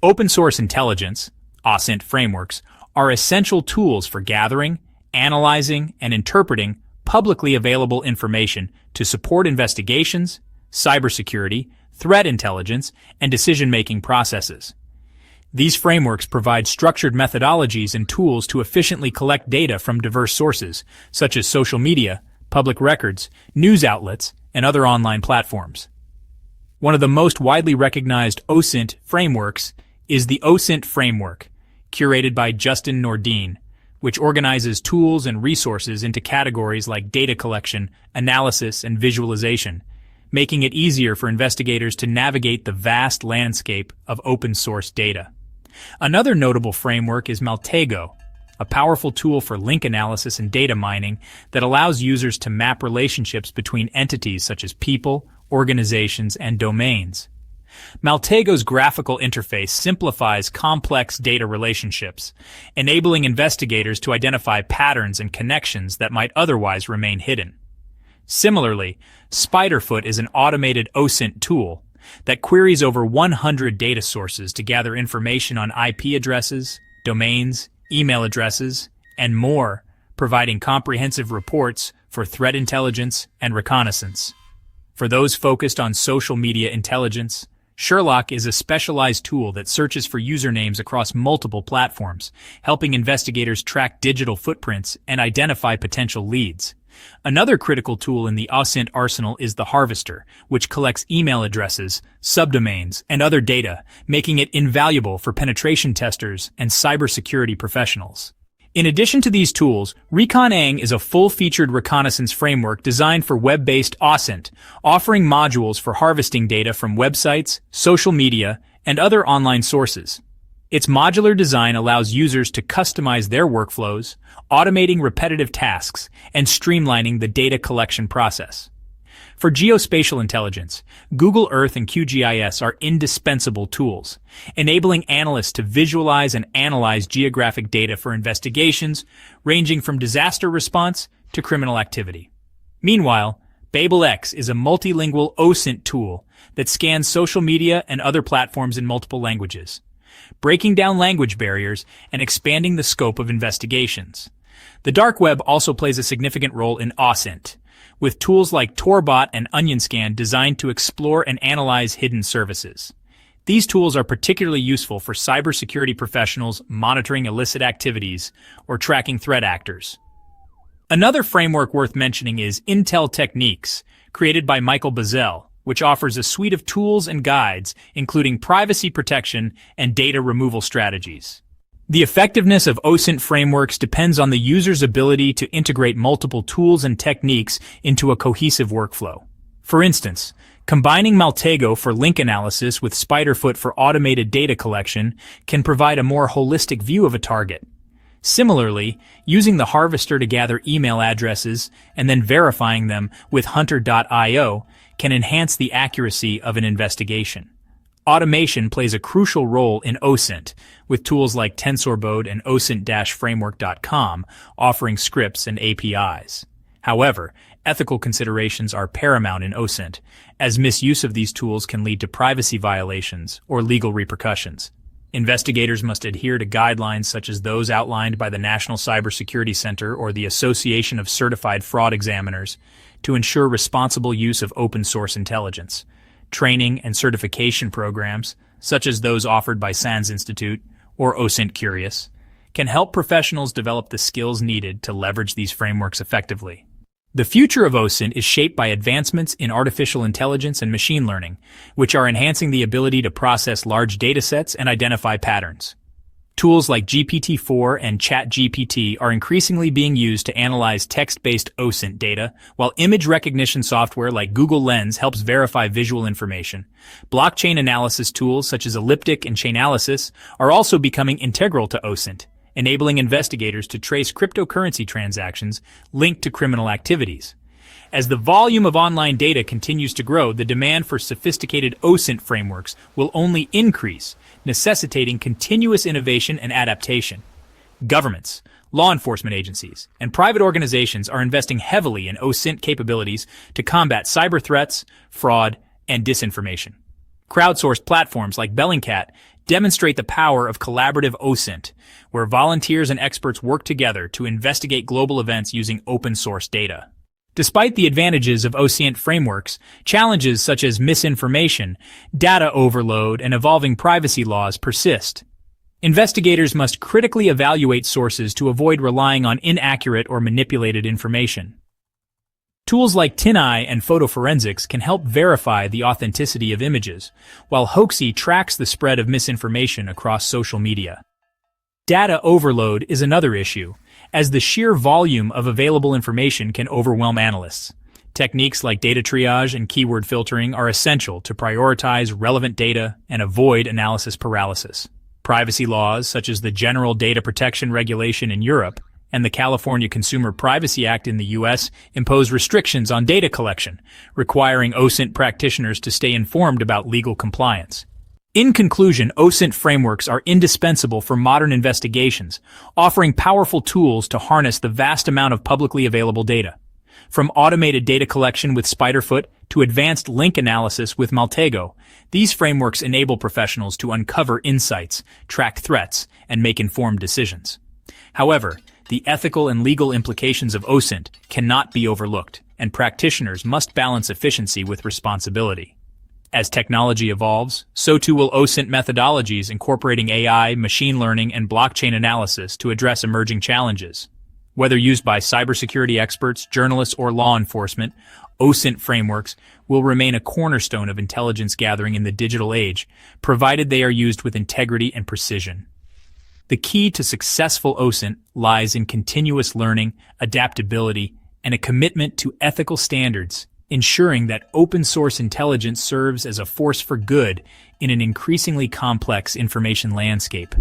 Open source intelligence, OSINT frameworks, are essential tools for gathering, analyzing, and interpreting publicly available information to support investigations, cybersecurity, threat intelligence, and decision-making processes. These frameworks provide structured methodologies and tools to efficiently collect data from diverse sources, such as social media, public records, news outlets, and other online platforms. One of the most widely recognized OSINT frameworks is the OSINT framework, curated by Justin Nordin, which organizes tools and resources into categories like data collection, analysis, and visualization, making it easier for investigators to navigate the vast landscape of open-source data. Another notable framework is Maltego, a powerful tool for link analysis and data mining that allows users to map relationships between entities such as people, organizations, and domains. Maltego's graphical interface simplifies complex data relationships, enabling investigators to identify patterns and connections that might otherwise remain hidden. Similarly, Spiderfoot is an automated OSINT tool that queries over 100 data sources to gather information on IP addresses, domains, email addresses, and more, providing comprehensive reports for threat intelligence and reconnaissance. For those focused on social media intelligence, Sherlock is a specialized tool that searches for usernames across multiple platforms, helping investigators track digital footprints and identify potential leads. Another critical tool in the OSINT arsenal is the Harvester, which collects email addresses, subdomains, and other data, making it invaluable for penetration testers and cybersecurity professionals. In addition to these tools, ReconAIng is a full-featured reconnaissance framework designed for web-based OSINT, offering modules for harvesting data from websites, social media, and other online sources. Its modular design allows users to customize their workflows, automating repetitive tasks and streamlining the data collection process. For geospatial intelligence, Google Earth and QGIS are indispensable tools, enabling analysts to visualize and analyze geographic data for investigations ranging from disaster response to criminal activity. Meanwhile, BabelX is a multilingual OSINT tool that scans social media and other platforms in multiple languages, breaking down language barriers and expanding the scope of investigations. The dark web also plays a significant role in OSINT, with tools like Torbot and OnionScan designed to explore and analyze hidden services. These tools are particularly useful for cybersecurity professionals monitoring illicit activities or tracking threat actors. Another framework worth mentioning is Intel Techniques, created by Michael Bazell, which offers a suite of tools and guides, including privacy protection and data removal strategies. The effectiveness of OSINT frameworks depends on the user's ability to integrate multiple tools and techniques into a cohesive workflow. For instance, combining Maltego for link analysis with Spiderfoot for automated data collection can provide a more holistic view of a target. Similarly, using the Harvester to gather email addresses and then verifying them with Hunter.io can enhance the accuracy of an investigation. Automation plays a crucial role in OSINT, with tools like TensorBoard and OSINT-framework.com offering scripts and APIs. However, ethical considerations are paramount in OSINT, as misuse of these tools can lead to privacy violations or legal repercussions. Investigators must adhere to guidelines such as those outlined by the National Cybersecurity Center or the Association of Certified Fraud Examiners to ensure responsible use of open-source intelligence. Training and certification programs, such as those offered by SANS Institute or OSINT Curious, can help professionals develop the skills needed to leverage these frameworks effectively. The future of OSINT is shaped by advancements in artificial intelligence and machine learning, which are enhancing the ability to process large datasets and identify patterns. Tools like GPT-4 and ChatGPT are increasingly being used to analyze text-based OSINT data, while image recognition software like Google Lens helps verify visual information. Blockchain analysis tools such as Elliptic and Chainalysis are also becoming integral to OSINT, enabling investigators to trace cryptocurrency transactions linked to criminal activities. As the volume of online data continues to grow, the demand for sophisticated OSINT frameworks will only increase, necessitating continuous innovation and adaptation. Governments, law enforcement agencies, and private organizations are investing heavily in OSINT capabilities to combat cyber threats, fraud, and disinformation. Crowdsourced platforms like Bellingcat demonstrate the power of collaborative OSINT, where volunteers and experts work together to investigate global events using open-source data. Despite the advantages of OSINT frameworks, challenges such as misinformation, data overload, and evolving privacy laws persist. Investigators must critically evaluate sources to avoid relying on inaccurate or manipulated information. Tools like TinEye and photoforensics can help verify the authenticity of images, while Hoaxy tracks the spread of misinformation across social media. Data overload is another issue, as the sheer volume of available information can overwhelm analysts. Techniques like data triage and keyword filtering are essential to prioritize relevant data and avoid analysis paralysis. Privacy laws, such as the General Data Protection Regulation in Europe and the California Consumer Privacy Act in the U.S., impose restrictions on data collection, requiring OSINT practitioners to stay informed about legal compliance. In conclusion, OSINT frameworks are indispensable for modern investigations, offering powerful tools to harness the vast amount of publicly available data. From automated data collection with Spiderfoot to advanced link analysis with Maltego, these frameworks enable professionals to uncover insights, track threats, and make informed decisions. However, the ethical and legal implications of OSINT cannot be overlooked, and practitioners must balance efficiency with responsibility. As technology evolves, so too will OSINT methodologies incorporating AI, machine learning, and blockchain analysis to address emerging challenges. Whether used by cybersecurity experts, journalists, or law enforcement, OSINT frameworks will remain a cornerstone of intelligence gathering in the digital age, provided they are used with integrity and precision. The key to successful OSINT lies in continuous learning, adaptability, and a commitment to ethical standards, ensuring that open-source intelligence serves as a force for good in an increasingly complex information landscape.